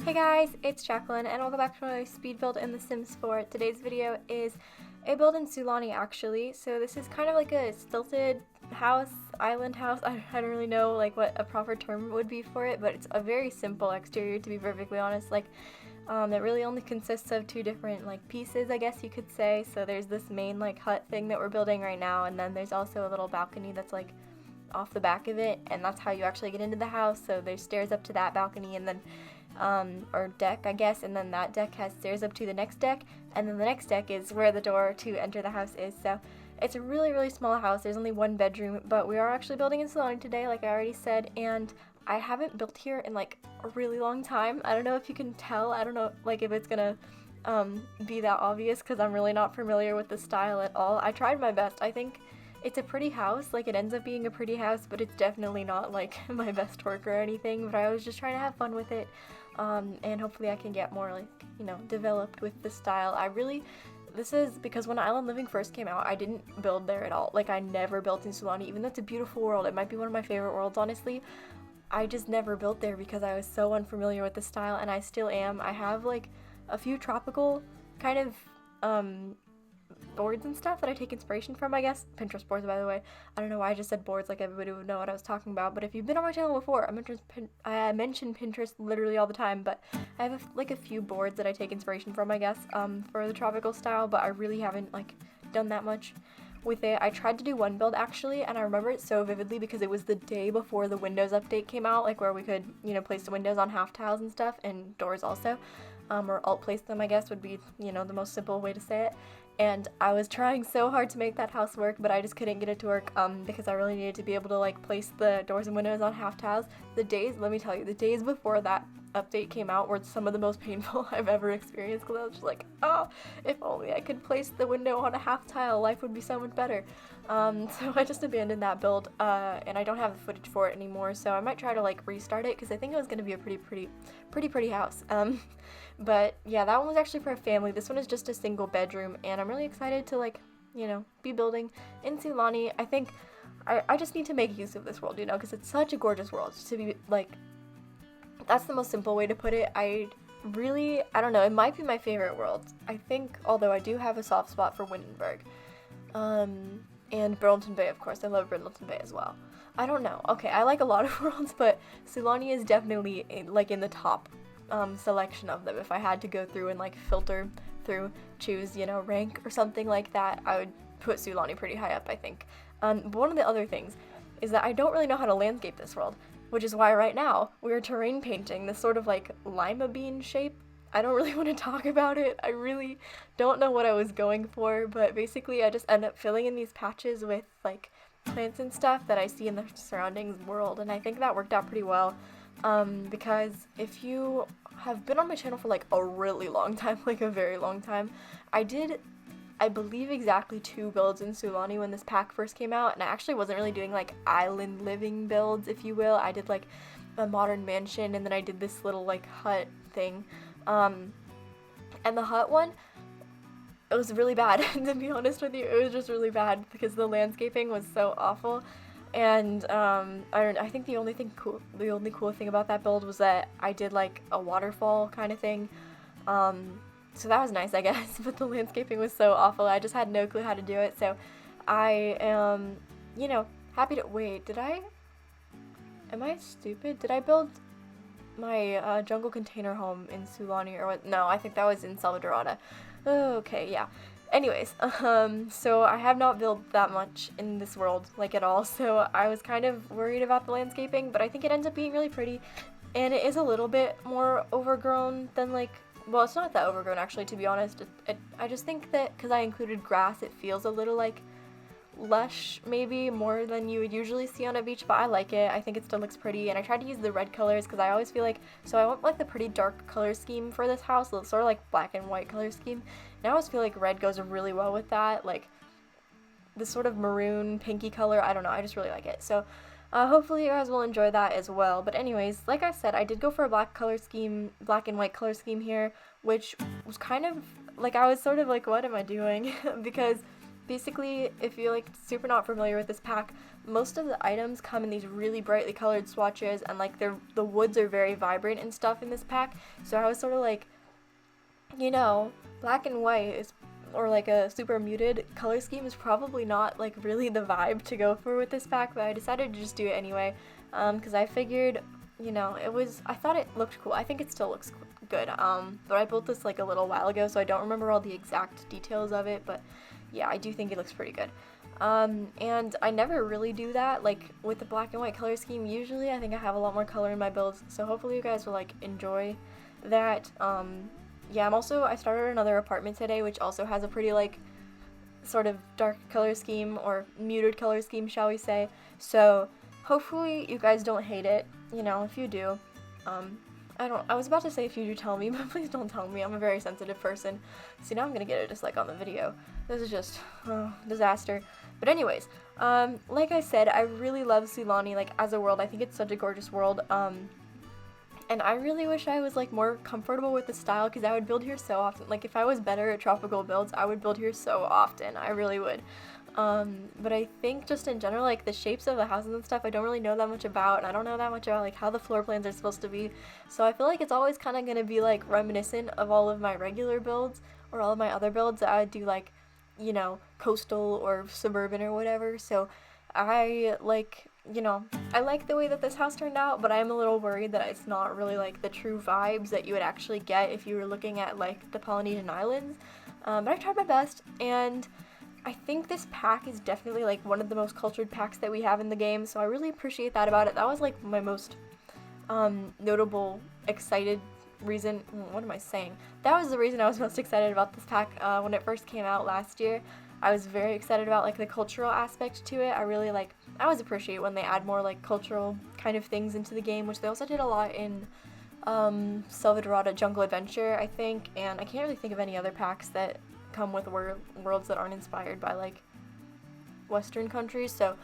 Hey guys, it's Jacqueline and welcome back to another speed build in The Sims 4. Today's video is a build in Sulani actually. So this is kind of like a stilted house, island house. I don't really know like what a proper term would be for it, but it's a very simple exterior to be perfectly honest. Like it really only consists of two different like pieces, I guess you could say. So there's this main like hut thing that we're building right now, and then there's also a little balcony that's like off the back of it, and that's how you actually get into the house. So there's stairs up to that balcony, and then or deck I guess, and then that deck has stairs up to the next deck, and then the next deck is where the door to enter the house is. So it's a really small house. There's only one bedroom, but we are actually building in Sulani today, like I already said, and I haven't built here in like a really long time. I don't know if you can tell. I don't know like if it's gonna be that obvious because I'm really not familiar with the style at all. I tried my best. I think it's a pretty house, like it ends up being a pretty house, but it's definitely not like my best work or anything, but I was just trying to have fun with it, and hopefully I can get more like, you know, developed with the style. This is because when Island Living first came out, I didn't build there at all. Like I never built in Sulani, even though it's a beautiful world. It might be one of my favorite worlds, honestly. I just never built there because I was so unfamiliar with the style, and I still am. I have like a few tropical kind of boards and stuff that I take inspiration from, I guess. Pinterest boards, by the way. I don't know why I just said boards, like everybody would know what I was talking about, but if you've been on my channel before, I mention Pinterest literally all the time, but I have like a few boards that I take inspiration from, I guess, for the tropical style, but I really haven't like done that much with it. I tried to do one build actually, and I remember it so vividly because it was the day before the Windows update came out, like where we could, you know, place the windows on half tiles and stuff, and doors also, or alt place them, I guess would be, you know, the most simple way to say it. And I was trying so hard to make that house work, but I just couldn't get it to work because I really needed to be able to like place the doors and windows on half tiles. Let me tell you, the days before that update came out were some of the most painful I've ever experienced, because I was just like, oh, if only I could place the window on a half tile, life would be so much better. So I just abandoned that build, and I don't have the footage for it anymore, so I might try to like restart it because I think it was going to be a pretty house. But yeah, that one was actually for a family. This one is just a single bedroom, and I'm really excited to like, you know, be building in Sulani. I think I just need to make use of this world, you know, because it's such a gorgeous world to be like, that's the most simple way to put it. I don't know, it might be my favorite world, I think, although I do have a soft spot for Windenburg. And Burlington Bay, of course. I love Burlington Bay as well. I don't know. Okay, I like a lot of worlds, but Sulani is definitely like in the top selection of them. If I had to go through and like filter through, choose, you know, rank or something like that, I would put Sulani pretty high up, I think. But one of the other things is that I don't really know how to landscape this world, which is why right now we're terrain painting this sort of like lima bean shape. I don't really want to talk about it. I really don't know what I was going for, but basically I just end up filling in these patches with like plants and stuff that I see in the surroundings world, and I think that worked out pretty well, because if you have been on my channel for like a really long time, like a very long time, I believe exactly 2 builds in Sulani when this pack first came out, and I actually wasn't really doing like island living builds, if you will. I did like a modern mansion, and then I did this little like hut thing. And the hut one, it was really bad, to be honest with you. It was just really bad because the landscaping was so awful, and I think the only cool thing about that build was that I did like a waterfall kind of thing, so that was nice, I guess, but the landscaping was so awful. I just had no clue how to do it, so I am, you know, happy to, wait, am I stupid? Did I build my jungle container home in Sulani or what? No, I think that was in Salvadorada. Okay, yeah. Anyways, so I have not built that much in this world, like at all, so I was kind of worried about the landscaping, but I think it ends up being really pretty, and it is a little bit more overgrown than like, well, it's not that overgrown actually, to be honest. I just think that because I included grass, it feels a little like lush, maybe more than you would usually see on a beach, but I like it. I think it still looks pretty, and I tried to use the red colors because I always feel like, so I went like the pretty dark color scheme for this house, so it's sort of like black and white color scheme, and I always feel like red goes really well with that, like this sort of maroon pinky color. I don't know, I just really like it, so hopefully you guys will enjoy that as well. But anyways, like I said, I did go for a black and white color scheme here, which was kind of like, I was sort of like, what am I doing? Because basically, if you're like super not familiar with this pack, most of the items come in these really brightly colored swatches, and like the woods are very vibrant and stuff in this pack. So I was sort of like, you know, black and white is, or like a super muted color scheme is probably not like really the vibe to go for with this pack, but I decided to just do it anyway, because I figured, you know, I thought it looked cool. I think it still looks good, but I built this like a little while ago, so I don't remember all the exact details of it, but yeah, I do think it looks pretty good. And I never really do that, like, with the black and white color scheme. Usually I think I have a lot more color in my builds, so hopefully you guys will, like, enjoy that. Yeah, I started another apartment today, which also has a pretty, like, sort of dark color scheme, or muted color scheme, shall we say. So hopefully you guys don't hate it. You know, if you do, I was about to say if you do, tell me, but please don't tell me. I'm a very sensitive person. See, now I'm gonna get a dislike on the video. This is just, disaster. But anyways, like I said, I really love Sulani, like, as a world. I think it's such a gorgeous world, and I really wish I was, like, more comfortable with the style, because I would build here so often. Like, if I was better at tropical builds, I would build here so often. I really would. But I think just in general, like, the shapes of the houses and stuff, I don't really know that much about, and I don't know that much about, like, how the floor plans are supposed to be. So I feel like it's always kind of going to be, like, reminiscent of all of my regular builds, or all of my other builds that I would do, like, you know, coastal or suburban or whatever. So I like, you know, I like the way that this house turned out, but I'm a little worried that it's not really like the true vibes that you would actually get if you were looking at like the Polynesian Islands. But I tried my best, and I think this pack is definitely like one of the most cultured packs that we have in the game, so I really appreciate that about it. That was like my most notable, excited reason. What am I saying? That was the reason I was most excited about this pack when it first came out last year. I was very excited about like the cultural aspect to it. I always appreciate when they add more like cultural kind of things into the game, which they also did a lot in Selvadorada Jungle Adventure, I think, and I can't really think of any other packs that come with worlds that aren't inspired by like Western countries. So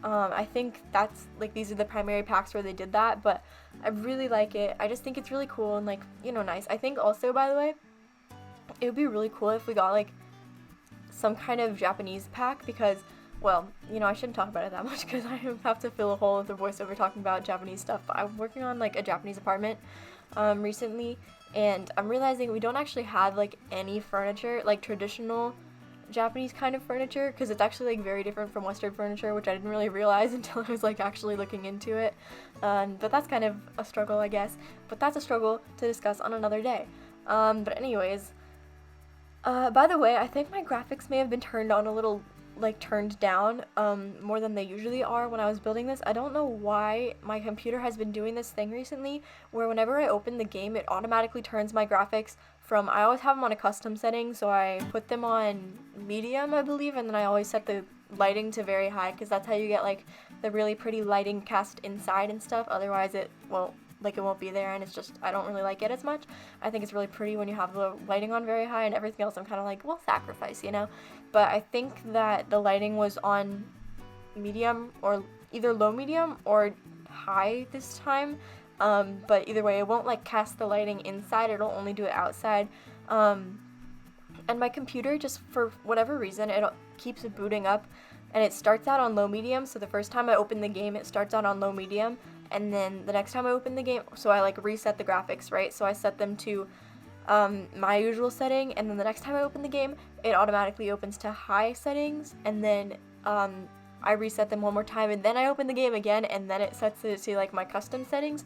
I think that's like, these are the primary packs where they did that, but I really like it. I just think it's really cool and, like, you know, nice. I think also, by the way, it would be really cool if we got like some kind of Japanese pack, because, well, you know, I shouldn't talk about it that much because I have to fill a hole with the voiceover talking about Japanese stuff, but I'm working on like a Japanese apartment recently, and I'm realizing we don't actually have like any furniture, like traditional Japanese kind of furniture, because it's actually like very different from Western furniture, which I didn't really realize until I was like actually looking into it. But that's kind of a struggle, I guess, but that's a struggle to discuss on another day. But anyways, by the way, I think my graphics may have been turned on a little, like turned down more than they usually are when I was building this. I don't know why my computer has been doing this thing recently where whenever I open the game, it automatically turns my graphics from, I always have them on a custom setting, so I put them on medium, I believe, and then I always set the lighting to very high, because that's how you get like the really pretty lighting cast inside and stuff. Otherwise it won't be there, and it's just, I don't really like it as much. I think it's really pretty when you have the lighting on very high, and everything else I'm kind of like, well, sacrifice, you know? But I think that the lighting was on medium, or either low medium or high this time. But either way, it won't like cast the lighting inside, it'll only do it outside. And my computer, just for whatever reason, it keeps booting up, and it starts out on low medium. So the first time I open the game, it starts out on low medium, and then the next time I open the game, so I like reset the graphics, right? So I set them to my usual setting, and then the next time I open the game, it automatically opens to high settings, and then I reset them one more time, and then I open the game again, and then it sets it to like my custom settings.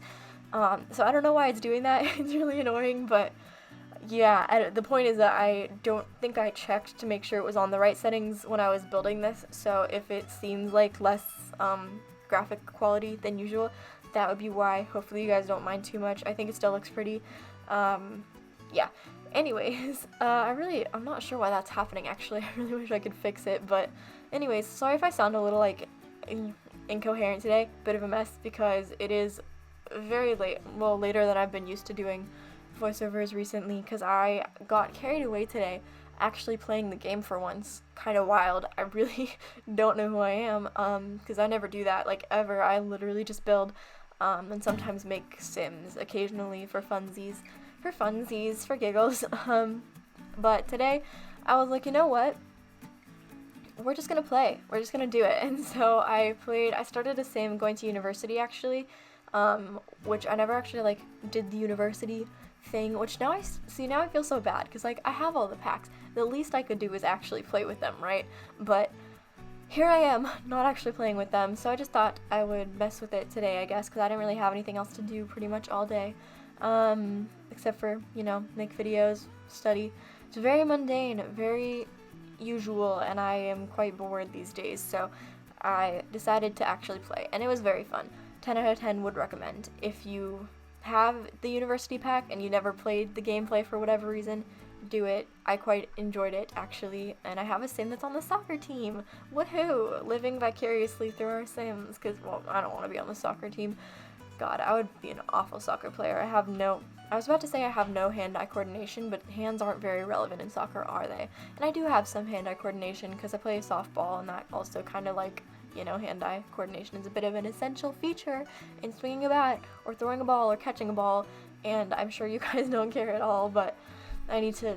So I don't know why it's doing that. It's really annoying, but yeah, the point is that I don't think I checked to make sure it was on the right settings when I was building this, so if it seems like less graphic quality than usual, that would be why. Hopefully you guys don't mind too much. I think it still looks pretty. Yeah. Anyways, I'm not sure why that's happening, actually. I really wish I could fix it, but anyways, sorry if I sound a little like incoherent today, bit of a mess, because it is very late, well, later than I've been used to doing voiceovers recently, because I got carried away today actually playing the game for once. Kind of wild. I really don't know who I am, because I never do that, like, ever. I literally just build, and sometimes make sims occasionally for funsies, for giggles. But today I was like, you know what, we're just gonna play. We're just gonna do it. And so I started a sim going to university actually, which I never actually like did the university thing, which now now I feel so bad because like I have all the packs. The least I could do is actually play with them, right? But here I am, not actually playing with them, so I just thought I would mess with it today, I guess, because I didn't really have anything else to do pretty much all day, except for, you know, make videos, study. It's very mundane, very usual, and I am quite bored these days, so I decided to actually play, and it was very fun. 10 out of 10 would recommend. If you have the university pack and you never played the gameplay for whatever reason, do it. I quite enjoyed it actually, and I have a sim that's on the soccer team. Woohoo! Living vicariously through our sims, because, well, I don't want to be on the soccer team. God, I would be an awful soccer player. I was about to say I have no hand-eye coordination, but hands aren't very relevant in soccer, are they? And I do have some hand-eye coordination because I play softball, and that also kind of like, you know, hand-eye coordination is a bit of an essential feature in swinging a bat or throwing a ball or catching a ball, and I'm sure you guys don't care at all, but I need to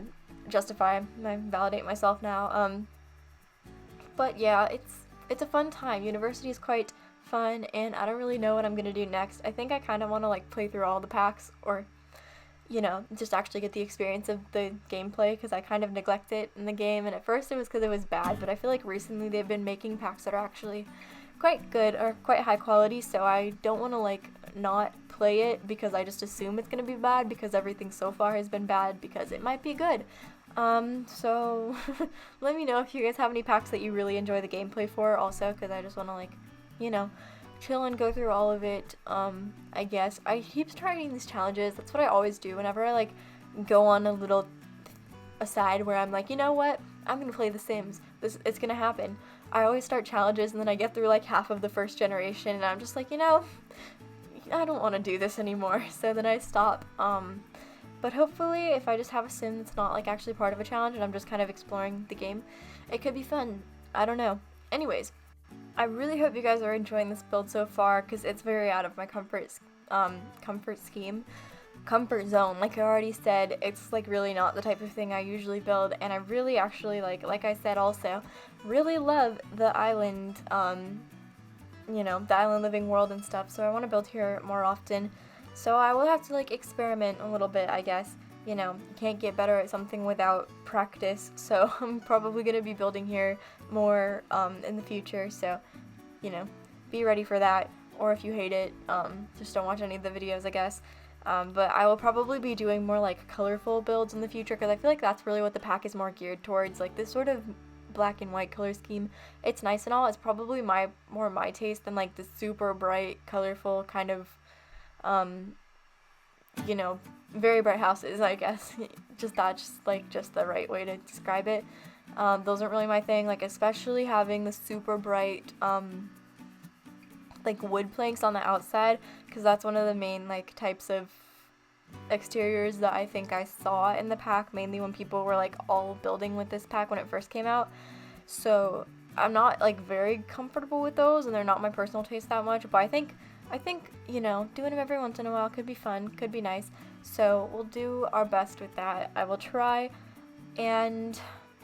validate myself now. But yeah, it's a fun time. University is quite fun, and I don't really know what I'm gonna do next. I think I kind of want to like play through all the packs, or, you know, just actually get the experience of the gameplay, because I kind of neglect it in the game, and at first it was because it was bad, but I feel like recently they've been making packs that are actually quite good or quite high quality, so I don't want to like not play it because I just assume it's gonna be bad because everything so far has been bad, because it might be good. So let me know if you guys have any packs that you really enjoy the gameplay for also, because I just want to like, you know, chill and go through all of it. I guess I keep trying these challenges. That's what I always do whenever I like go on a little aside where I'm like, you know what, I'm gonna play The Sims. It's gonna happen. I always start challenges and then I get through like half of the first generation and I'm just like, you know, I don't want to do this anymore. So then I stop. But hopefully if I just have a sim that's not like actually part of a challenge and I'm just kind of exploring the game, it could be fun. I don't know. Anyways, I really hope you guys are enjoying this build so far, because it's very out of my comfort zone. Like I already said, it's like really not the type of thing I usually build, and I really actually like I said also, really love the island, you know, the island living world and stuff, so I want to build here more often. So I will have to like experiment a little bit, I guess. You know, you can't get better at something without practice, so I'm probably going to be building here more in the future, so, you know, be ready for that, or if you hate it, just don't watch any of the videos, I guess. But I will probably be doing more like colorful builds in the future, because I feel like that's really what the pack is more geared towards, like this sort of black and white color scheme. It's nice and all, it's probably more my taste than like the super bright, colorful kind of, you know, very bright houses, I guess. Just the right way to describe it. Those aren't really my thing, like especially having the super bright like wood planks on the outside, because that's one of the main like types of exteriors that I think I saw in the pack, mainly when people were like all building with this pack when it first came out. So I'm not like very comfortable with those, and they're not my personal taste that much, but I think, you know, doing them every once in a while could be fun, could be nice. So we'll do our best with that. I will try. And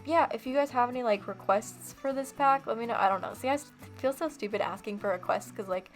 yeah, if you guys have any like requests for this pack, let me know. I don't know. See, I feel so stupid asking for requests, because like,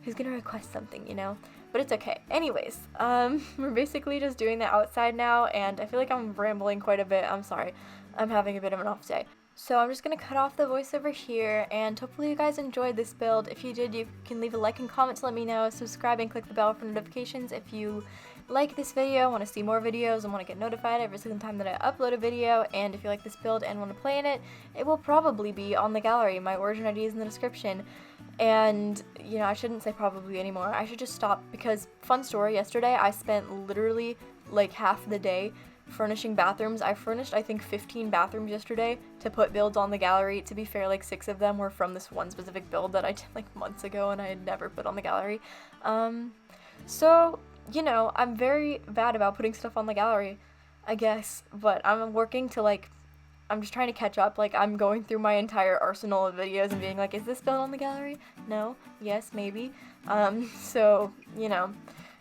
who's gonna request something, you know? But it's okay. Anyways, we're basically just doing the outside now, and I feel like I'm rambling quite a bit. I'm sorry. I'm having a bit of an off day. So I'm just going to cut off the voiceover here, and hopefully you guys enjoyed this build. If you did, you can leave a like and comment to let me know. Subscribe and click the bell for notifications if you like this video, want to see more videos, and want to get notified every single time that I upload a video. And if you like this build and want to play in it, it will probably be on the gallery. My origin ID is in the description. And, you know, I shouldn't say probably anymore. I should just stop, because fun story, yesterday I spent literally like half the day furnishing bathrooms. I furnished, I think, 15 bathrooms yesterday to put builds on the gallery. To be fair, like 6 of them were from this one specific build that I did like months ago and I had never put on the gallery. So, you know, I'm very bad about putting stuff on the gallery, I guess, but I'm working to like, I'm just trying to catch up. Like, I'm going through my entire arsenal of videos and being like, is this build on the gallery? No? Yes? Maybe? So, you know,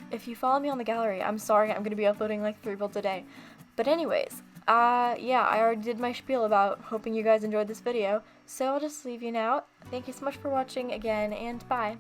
if you follow me on the gallery, I'm sorry, I'm gonna be uploading like 3 builds a day. But anyways, yeah, I already did my spiel about hoping you guys enjoyed this video, So I'll just leave you now. Thank you so much for watching again, and bye.